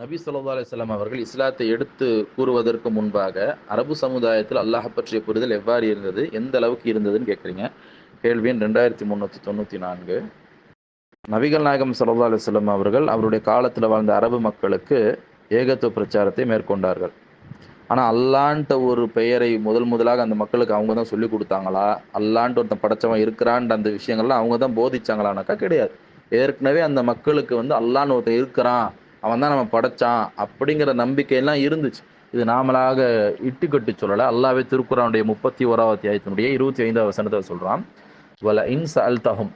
நபி ஸல்லல்லாஹு அலைஹி வஸல்லம் அவர்கள் இஸ்லாத்தை எடுத்து கூறுவதற்கு முன்பாக அரபு சமுதாயத்தில் அல்லாஹ் பற்றிய புரிதல் எவ்வாறு இருந்தது, எந்த அளவுக்கு இருந்ததுன்னு கேட்குறீங்க. கேள்வி எண் 2394. நபிகள் நாயகம் ஸல்லல்லாஹு அலைஹி வஸல்லம் அவர்கள் அவருடைய காலத்தில் வாழ்ந்த அரபு மக்களுக்கு ஏகத்துவ பிரச்சாரத்தை மேற்கொண்டார்கள். ஆனால் அல்லான்ட்ட ஒரு பெயரை முதலாக அந்த மக்களுக்கு அவங்க தான் சொல்லி கொடுத்தாங்களா, அல்லான்ட்டு ஒருத்தன் படைச்சவன் இருக்கிறான்ற அந்த விஷயங்கள்லாம் அவங்க தான் போதிச்சாங்களானாக்கா கிடையாது. ஏற்கனவே அந்த மக்களுக்கு அல்லான்னு ஒருத்தன் இருக்கிறான், அவன் தான் நம்ம படைச்சான் அப்படிங்கிற நம்பிக்கையெல்லாம் இருந்துச்சு. இது நாமளாக இட்டுக்கட்டு சொல்லலை. அல்லாவே திருக்குறானுடைய 31வது அத்தியாயத்தினுடைய 25வது வசனத்தை சொல்றான். வல இன் சஅல்தஹும்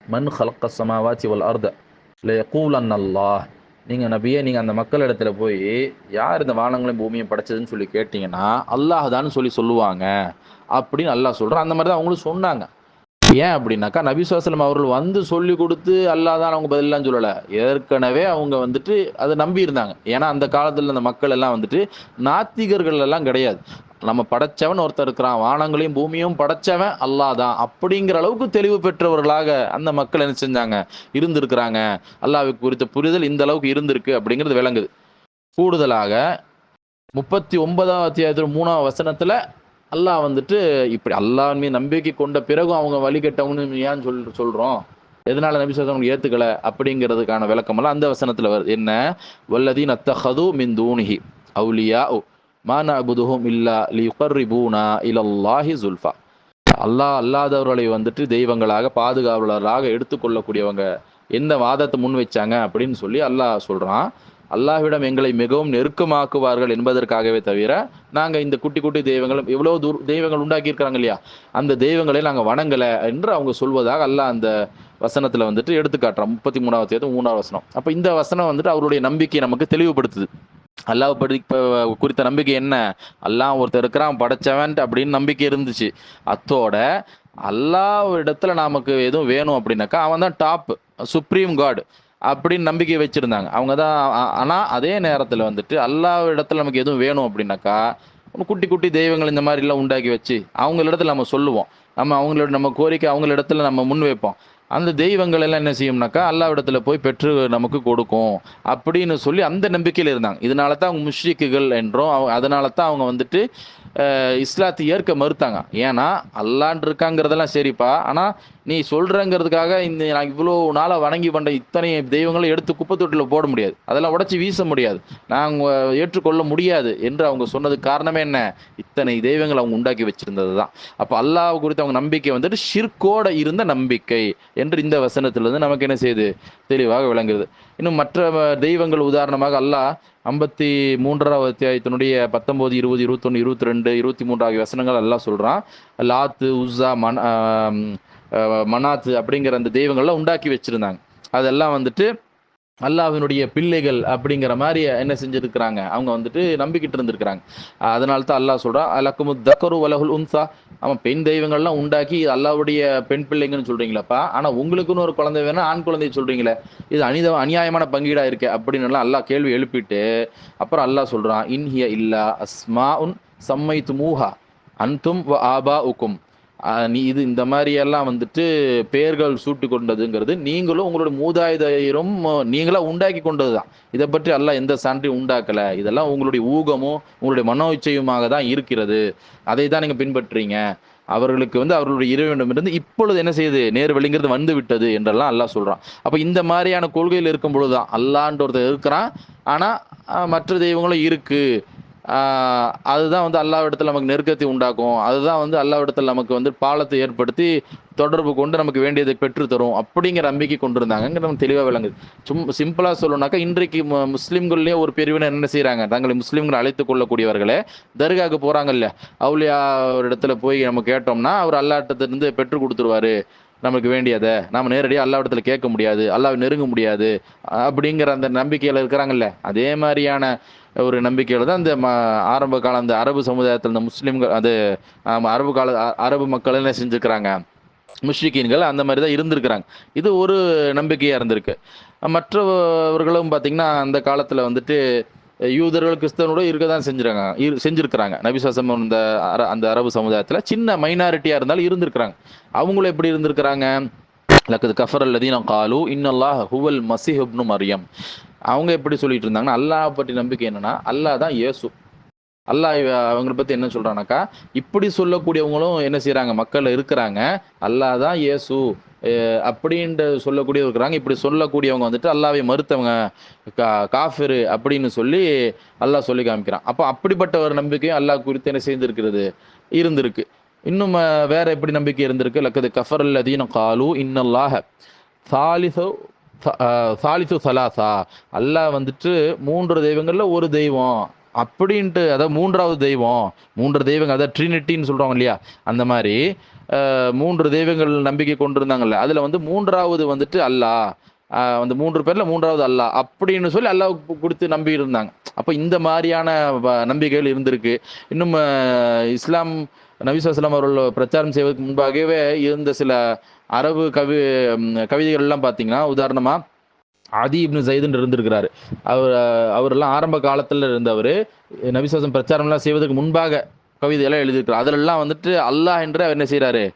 மன் ஹலக்க ஸமாவாத்தி வல் அர்த லயகூலன் அல்லாஹ். நீங்கள் நபியே, நீங்கள் அந்த மக்கள் இடத்துல போய் யார் இந்த வானங்களையும் பூமியும் படைச்சதுன்னு சொல்லி கேட்டிங்கன்னா அல்லாஹ் தான் சொல்லுவாங்க அப்படின்னு அல்லாஹ் சொல்கிறான். அந்த மாதிரி தான் அவங்களும் சொன்னாங்க. ஏன் அப்படின்னாக்கா, நபி ஸல்லல்லாஹு அலைஹி வஸல்லம் அவர்கள் சொல்லி கொடுத்து அல்லாஹ் தான் அவங்க பதிலெல்லாம் சொல்லலை. ஏற்கனவே அவங்க அதை நம்பி இருந்தாங்க. ஏன்னா அந்த காலத்தில் அந்த மக்கள் எல்லாம் நாத்திகர்கள் எல்லாம் கிடையாது. நம்ம படைச்சவன் ஒருத்தர் இருக்கிறான், வானங்களையும் பூமியும் படைச்சவன் அல்லாஹ் தான் அப்படிங்கிற அளவுக்கு தெளிவு பெற்றவர்களாக அந்த மக்கள் என்ன செஞ்சாங்க, இருந்திருக்கிறாங்க. அல்லாஹ்வுக்கு குறித்த புரிதல் இந்த அளவுக்கு இருந்திருக்கு அப்படிங்கிறது விளங்குது. கூடுதலாக 39வது அத்தியாயத்தில் 3வது வசனத்துல அல்லாஹ் இப்படி அல்லாஹ் மீது நம்பிக்கை கொண்ட பிறகும் அவங்க வழிகட்டவங்கன்னு ஏன் சொல்றோம், எதனால நபி ஸல்லல்லாஹு அலைஹி ஏத்துக்கல அப்படிங்கிறதுக்கான விளக்கமெல்லாம் அந்த வசனத்துல வருது. என்ன, வல்லதீன அத்தஹது மின் தூனிஹி அவுலியா மா நஅபுதுஹும் இல்லா லியுகர்ரிபூனா இலல்லாஹி ஸுல்ஃபா. அல்லாஹ் அல்லாதவர்களை தெய்வங்களாக பாதுகாவலராக எடுத்துக்கொள்ளக்கூடியவங்க எந்த வாதத்தை முன் வச்சாங்க அப்படின்னு சொல்லி அல்லாஹ் சொல்றான். அல்லாஹ்விடம் எங்களை மிகவும் நெருக்கமாக்குவார்கள் என்பதற்காகவே தவிர நாங்கள் இந்த குட்டி குட்டி தெய்வங்கள் எவ்வளோ தெய்வங்கள் உண்டாக்கியிருக்கிறாங்க இல்லையா, அந்த தெய்வங்களை நாங்கள் வணங்கலை என்று அவங்க சொல்வதாக அல்லாஹ் அந்த வசனத்தில் எடுத்து காட்டுறோம். 33வது 3வது வசனம். அப்போ இந்த வசனம் அவருடைய நம்பிக்கையை நமக்கு தெளிவுபடுத்துது. அல்லாஹ் குறித்த நம்பிக்கை என்ன, அல்லாஹ் ஒருத்தர் இருக்கிறான் படைச்சவன் அப்படின்னு நம்பிக்கை இருந்துச்சு. அத்தோட அல்லாஹ் இடத்துல நமக்கு எதுவும் வேணும் அப்படின்னாக்கா அவன் தான் டாப் சுப்ரீம் காட் அப்படின்னு நம்பிக்கை வச்சிருந்தாங்க அவங்க தான். ஆனால் அதே நேரத்தில் அல்லாஹ் இடத்துல நமக்கு எதுவும் வேணும் அப்படின்னாக்கா குட்டி குட்டி தெய்வங்கள் இந்த மாதிரிலாம் உண்டாக்கி வச்சு அவங்களிடத்துல நம்ம சொல்லுவோம். நம்ம கோரிக்கை அவங்களிடத்துல நம்ம முன் வைப்போம். அந்த தெய்வங்கள் எல்லாம் என்ன செய்யும்னாக்கா அல்லாஹ் இடத்துல போய் பெற்று நமக்கு கொடுக்கும் அப்படின்னு சொல்லி அந்த நம்பிக்கையில் இருந்தாங்க. இதனால தான் அவங்க முஷ்ரிக்குகள் என்றும் அதனால தான் அவங்க இஸ்லாத்தை ஏற்க மறுத்தாங்க. ஏன்னா அல்லான் இருக்காங்கிறதெல்லாம் சரிப்பா, ஆனால் நீ சொல்கிறங்கிறதுக்காக நான் இவ்வளோ நாளாக வணங்கி பண்ண இத்தனை தெய்வங்களை எடுத்து குப்பை தொட்டில் போட முடியாது, அதெல்லாம் உடச்சி வீச முடியாது, நாங்கள் ஏற்றுக்கொள்ள முடியாது என்று அவங்க சொன்னதுக்கு காரணமே என்ன, இத்தனை தெய்வங்களை அவங்க உண்டாக்கி வச்சிருந்தது தான். அப்போ அல்லாஹ் குறித்து அவங்க நம்பிக்கை ஷிர்கோட இருந்த நம்பிக்கை என்று இந்த வசனத்திலிருந்து நமக்கு என்ன செய்யுது, தெளிவாக விளங்குது. இன்னும் மற்ற தெய்வங்கள் உதாரணமாக அல்லாஹ் 53வது அத்தியாயத்தினுடைய 19, 20, 21, 22, 23 ஆகிய வசனங்கள் எல்லாம் சொல்றான். லாத்து, உஸ்ஸா, மனாத்து அப்படிங்கிற அந்த தெய்வங்கள்லாம் உண்டாக்கி வச்சிருந்தாங்க. அதெல்லாம் அல்லாஹ்வினுடைய பிள்ளைகள் அப்படிங்கிற மாதிரி என்ன செஞ்சிருக்கிறாங்க, அவங்க நம்பிக்கிட்டு இருந்திருக்கிறாங்க. அதனால தான் அல்லாஹ் சொல்றான், அலக்குமு தக்கரு வலகுல் உன்சா. அவன் பெண் தெய்வங்கள்லாம் உண்டாக்கி அல்லாஹ்வுடைய பெண் பிள்ளைங்கன்னு சொல்றீங்களப்பா, ஆனா உங்களுக்குன்னு ஒரு குழந்தை வேணா ஆண் குழந்தை சொல்றீங்களே, இது அநியாயமான பங்கீடா இருக்கு அப்படின்னு எல்லாம் அல்லாஹ் கேள்வி எழுப்பிட்டு அப்புறம் அல்லாஹ் சொல்றான், இன்ஹிய இல்லா அஸ்மா உன் சம்மைத்து மூஹா அன்தும் வ ஆபா உக்கும். நீ இந்த மாதிரியெல்லாம் பெயர்கள் சூட்டி கொண்டதுங்கிறது நீங்களும் உங்களோட மூதாதையரும் நீங்களா உண்டாக்கி கொண்டது தான். இதை பற்றி அல்லாஹ் எந்த சான்றையும் உண்டாக்கலை. இதெல்லாம் உங்களுடைய ஊகமும் உங்களுடைய மனோ இச்சையுமாக தான் இருக்கிறது. அதை தான் நீங்கள் பின்பற்றுறீங்க. அவர்களுக்கு அவர்களுடைய இறைவனிடமிருந்து இப்பொழுது என்ன செய்யுது, நேர் வழிங்கிறது வந்து விட்டது என்றெல்லாம் அல்லாஹ் சொல்கிறான். அப்போ இந்த மாதிரியான கொள்கையில் இருக்கும் பொழுது தான் அல்லான்ற ஒருத்தர் இருக்கிறான், ஆனால் மற்ற தெய்வங்களும் இருக்குது. அதுதான் அல்லாஹ்விடத்தில் நமக்கு நெருக்கத்தை உண்டாக்கும். அதுதான் அல்லாஹ்விடத்தில் நமக்கு பாலத்தை ஏற்படுத்தி தொடர்பு கொண்டு நமக்கு வேண்டியதை பெற்று தரும் அப்படிங்கிற நம்பிக்கை கொண்டிருந்தாங்க. நம்ம தெளிவாக விளங்குது. சிம்பிளாக சொல்லணும்னாக்கா இன்றைக்கு முஸ்லீம்கள்லேயே ஒரு பிரிவினர் என்ன செய்கிறாங்க, தங்களை முஸ்லீம்கள் அழைத்துக் கொள்ளக்கூடியவர்களே தர்காவுக்கு போகிறாங்க இல்லையா, அவுலியா ஒரு இடத்துல போய் நம்ம கேட்டோம்னா அவர் அல்லாஹ்விடத்திலிருந்து பெற்று கொடுத்துருவாரு நமக்கு வேண்டியதை, நம்ம நேரடியாக அல்லாஹ்விடத்துல கேட்க முடியாது, அல்லாஹ் நெருங்க முடியாது அப்படிங்கிற அந்த நம்பிக்கையில் இருக்கிறாங்கல்ல, அதே மாதிரியான ஒரு நம்பிக்கையில் தான் இந்த ஆரம்ப காலம் அந்த அரபு சமுதாயத்தில் இந்த முஸ்லீம்கள் அரபு மக்கள் என்ன செஞ்சுருக்கிறாங்க, முஷ்ரிக்கீன்கள் அந்த மாதிரி தான் இருந்திருக்கிறாங்க. இது ஒரு நம்பிக்கையாக இருந்திருக்கு. மற்றவர்களும் பார்த்திங்கன்னா அந்த காலத்தில் யூதர்கள் கிறிஸ்தவனோட இருக்க தான் செஞ்சுருக்கிறாங்க. நபி ஸல்லல்லாஹு அலைஹி வஸல்லம் அந்த அரபு சமுதாயத்தில் சின்ன மைனாரிட்டியாக இருந்தாலும் இருந்திருக்கிறாங்க. அவங்களும் எப்படி இருந்திருக்கிறாங்க, லக்கது கஃபர் அல்லதீன காலு இன்னல்லாஹ் ஹுவல் மஸீஹ் இப்னு மரியம். அவங்க எப்படி சொல்லிட்டு இருந்தாங்கன்னா, அல்லாஹ் பற்றி நம்பிக்கை என்னன்னா, அல்லாஹ் தான் இயேசு. அல்லாஹ் அவங்கள பத்தி என்ன சொல்றானாக்கா, இப்படி சொல்லக்கூடியவங்களும் என்ன செய்றாங்க, மக்கள்ல இருக்கிறாங்க. அல்லாஹ் தான் இயேசு அப்படின்ட்டு சொல்லக்கூடியவங்க இருக்கிறாங்க. இப்படி சொல்லக்கூடியவங்க வந்துட்டு அல்லாஹ்வை மறுத்தவங்க, காஃபிரு அப்படின்னு சொல்லி அல்லாஹ் சொல்லி காமிக்கிறான். அப்ப அப்படிப்பட்ட ஒரு நம்பிக்கையும் அல்லாஹ் குறித்து என்ன செய்திருக்கிறது, இருந்திருக்கு. இன்னும் வேற எப்படி நம்பிக்கை இருந்திருக்கு, லக்கது கஃபரல் லதீன காலு இன்னல்லாஹ சாலிசு சாலிசு சலாசா, அல்லாஹ் வந்துட்டு 3 தெய்வங்கள்ல ஒரு தெய்வம் அப்படின்ட்டு, அதாவது 3வது தெய்வம், 3 தெய்வங்கள், அதாவது ட்ரினிட்டின்னு சொல்றாங்க இல்லையா, அந்த மாரி 3 தெய்வங்கள் நம்பிக்கை கொண்டிருந்தாங்கல்ல, அதுல வந்து 3வது வந்துட்டு அல்லாஹ், அந்த 3 பேர்ல 3வது அல்லாஹ் அப்படின்னு சொல்லி அல்லாஹ் குறித்து நம்பி இருந்தாங்க. அப்ப இந்த மாரியான நம்பிக்கைகள் இருந்திருக்கு. இன்னும் இஸ்லாம் நபி ஸல்லல்லாஹு அலைஹி வஸல்லம் அவர்கள் பிரச்சாரம் செய்வதற்கு முன்பாகவே இருந்த சில அரபு கவிதைகள்லாம் பார்த்தீங்கன்னா, உதாரணமா ஆதி இப்னு ஸைதுன்னு இருந்திருக்கிறாரு. அவர் அவரெல்லாம் ஆரம்ப காலத்துல இருந்தவரு. நபி ஸல்லல்லாஹு அலைஹி வஸல்லம் பிரச்சாரம்லாம் செய்வதற்கு முன்பாக கவிதையெல்லாம் எழுதியிருக்கிறார். அதிலெல்லாம் வந்துட்டு அல்லாஹ் என்று அவர் என்ன செய்றாரு,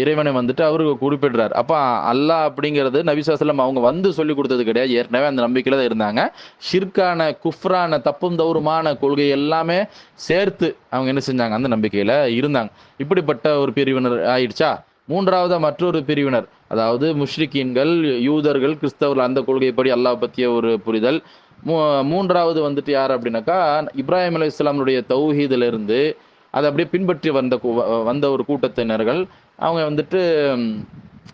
இறைவனை வந்துட்டு அவரு குறிப்பிடுறார். அப்ப அல்லாஹ் அப்படிங்கிறது நபி ஸல்லல்லாஹு அலைஹி வஸல்லம் அவங்க வந்து சொல்லிக் குடுத்தது கிடையாது. ஏற்கனவே அந்த நம்பிக்கையில தான் இருந்தாங்க. ஷிர்கான, குஃப்ரான, தப்பும் தவறுமான கொள்கை எல்லாமே சேர்த்து அவங்க என்ன செஞ்சாங்க, அந்த நம்பிக்கையில இருந்தாங்க. இப்படிப்பட்ட ஒரு பிரிவினர் ஆயிடுச்சா? 3வதா மற்றொரு பிரிவினர், அதாவது முஷ்ரிக்கீன்கள், யூதர்கள், கிறிஸ்தவர்கள் அந்த கொள்கைப்படி அல்லாஹ் பத்திய ஒரு புரிதல். மூ 3வது வந்துட்டு யார் அப்படின்னாக்கா, இப்ராஹிம் அலைஹிஸ்ஸலாமுடைய தௌஹீதுல இருந்து அத அப்படியே பின்பற்றி வந்த ஒரு கூட்டத்தினர்கள். அவங்க வந்துட்டு ம்,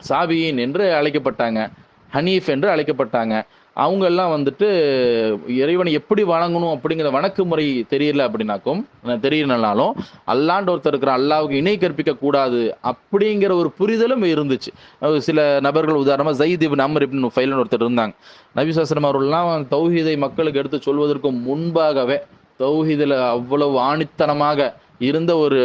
சாபியீன் என்று அழைக்கப்பட்டாங்க. ஹனீஃப் என்று அழைக்கப்பட்டாங்க. அவங்க எல்லாம் வந்துட்டு இறைவனை எப்படி வணங்கணும் அப்படிங்கிற வணக்கு முறை தெரியல அப்படின்னாக்கும், தெரியலனாலும் அல்லாஹ்ன்ற ஒருத்தர் இருக்கிறான், அல்லாஹ்வுக்கு இணை கற்பிக்க கூடாது அப்படிங்கிற ஒரு புரிதலும் இருந்துச்சு. சில நபர்கள், உதாரணமா ஸைத் இப்னு அம்ர் இப்னு நுஃபைல்னு ஒருத்தர் இருந்தாங்க. நபி ஸல்லல்லாஹு அலைஹி வஸல்லம் அவர்கள்லாம் தௌஹீதை மக்களுக்கு எடுத்து சொல்வதற்கு முன்பாகவே, தௌஹீதுல அவ்வளவு ஆணித்தனமாக இருந்த ஒரு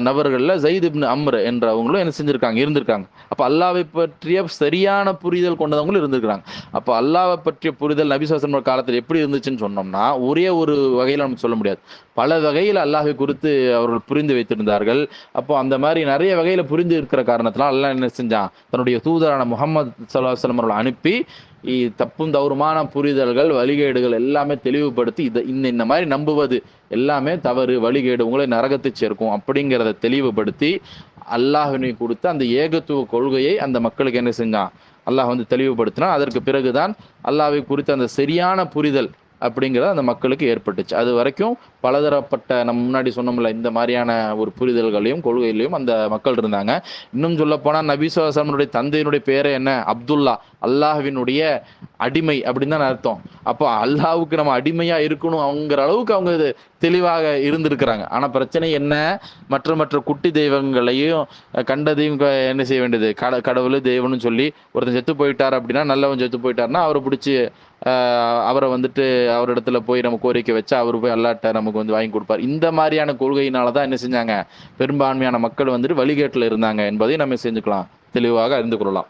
நபர்கள்ல ஸைத் இப்னு அம்ர் என்றவங்களும் என்ன செஞ்சிருக்காங்க, இருந்திருக்காங்க. அப்ப அல்லாஹ்வை பற்றிய சரியான புரிதல் கொண்டவங்களும் இருந்திருக்கிறாங்க. அப்ப அல்லாஹ்வை பற்றிய புரிதல் நபி ஸல்லல்லாஹு அலைஹி வஸல்லம் காலத்துல எப்படி இருந்துச்சுன்னு சொன்னோம்னா, ஒரே ஒரு வகையில நம்ம சொல்ல முடியாது. பல வகையில அல்லாஹ்வை குறித்து அவர்கள் புரிந்து வைத்திருந்தார்கள். அப்போ அந்த மாரி நெறைய வகையில புரிந்து இருக்கிற காரணத்தினால அல்லாஹ் என்ன செஞ்சான், தன்னுடைய தூதரான முஹம்மது ஸல்லல்லாஹு அலைஹி வஸல்லம் அவர்களை அனுப்பி தப்பும் தவறுமான புரிதல்கள், வழிகேடுகள் எல்லாமே தெளிவுபடுத்தி, இந்த மாரி நம்புவது எல்லாமே தவறு, வழிகேடு, உங்களை நரகத்தை சேர்க்கும் அப்படிங்கிறத தெளிவுபடுத்தி, அல்லாஹ்வினை கொடுத்த அந்த ஏகத்துவ கொள்கையை அந்த மக்களுக்கு என்ன செஞ்சான், அல்லாஹ் வந்து தெளிவுபடுத்தினான். அதற்கு பிறகுதான் அல்லாஹ்வை குறித்த அந்த சரியான புரிதல் அப்படிங்கிறது அந்த மக்களுக்கு ஏற்பட்டுச்சு. அது வரைக்கும் பலதரப்பட்ட, நம்ம முன்னாடி சொன்னோம்ல, இந்த மாதிரியான ஒரு புரிதல்களையும் கொள்கையிலையும் அந்த மக்கள் இருந்தாங்க. இன்னும் சொல்லப்போனா நபி ஸல்லல்லாஹு அலைஹி வஸல்லம் தந்தையினுடைய பேரே என்ன, அப்துல்லா, அல்லாஹ்வினுடைய அடிமை அப்படின்னு தான் அர்த்தம். அப்போ அல்லாஹ்வுக்கு நம்ம அடிமையா இருக்கணும்ங்கிற அளவுக்கு அவங்க இது தெளிவாக இருந்திருக்கிறாங்க. ஆனா பிரச்சனை என்ன, மற்ற மற்ற குட்டி தெய்வங்களையும் கண்டதையும் என்ன செய்ய வேண்டியது, கடவுள் தெய்வம்னு சொல்லி ஒருத்தன் செத்து போயிட்டார் அப்படின்னா, நல்லவன் செத்து போயிட்டாருன்னா அவரை பிடிச்சி அவரை வந்துட்டு அவரிடத்துல போய் நம்ம கோரிக்கை வச்சா அவர் போய் அல்லாட்ட நமக்கு வந்து வாங்கி கொடுப்பார். இந்த மாதிரியான கொள்கையினால தான் என்ன செஞ்சாங்க, பெரும்பான்மையான மக்கள் வந்துட்டு வழிகேட்டில் இருந்தாங்க என்பதை நம்ம செஞ்சுக்கலாம், தெளிவாக அறிந்து கொள்ளலாம்.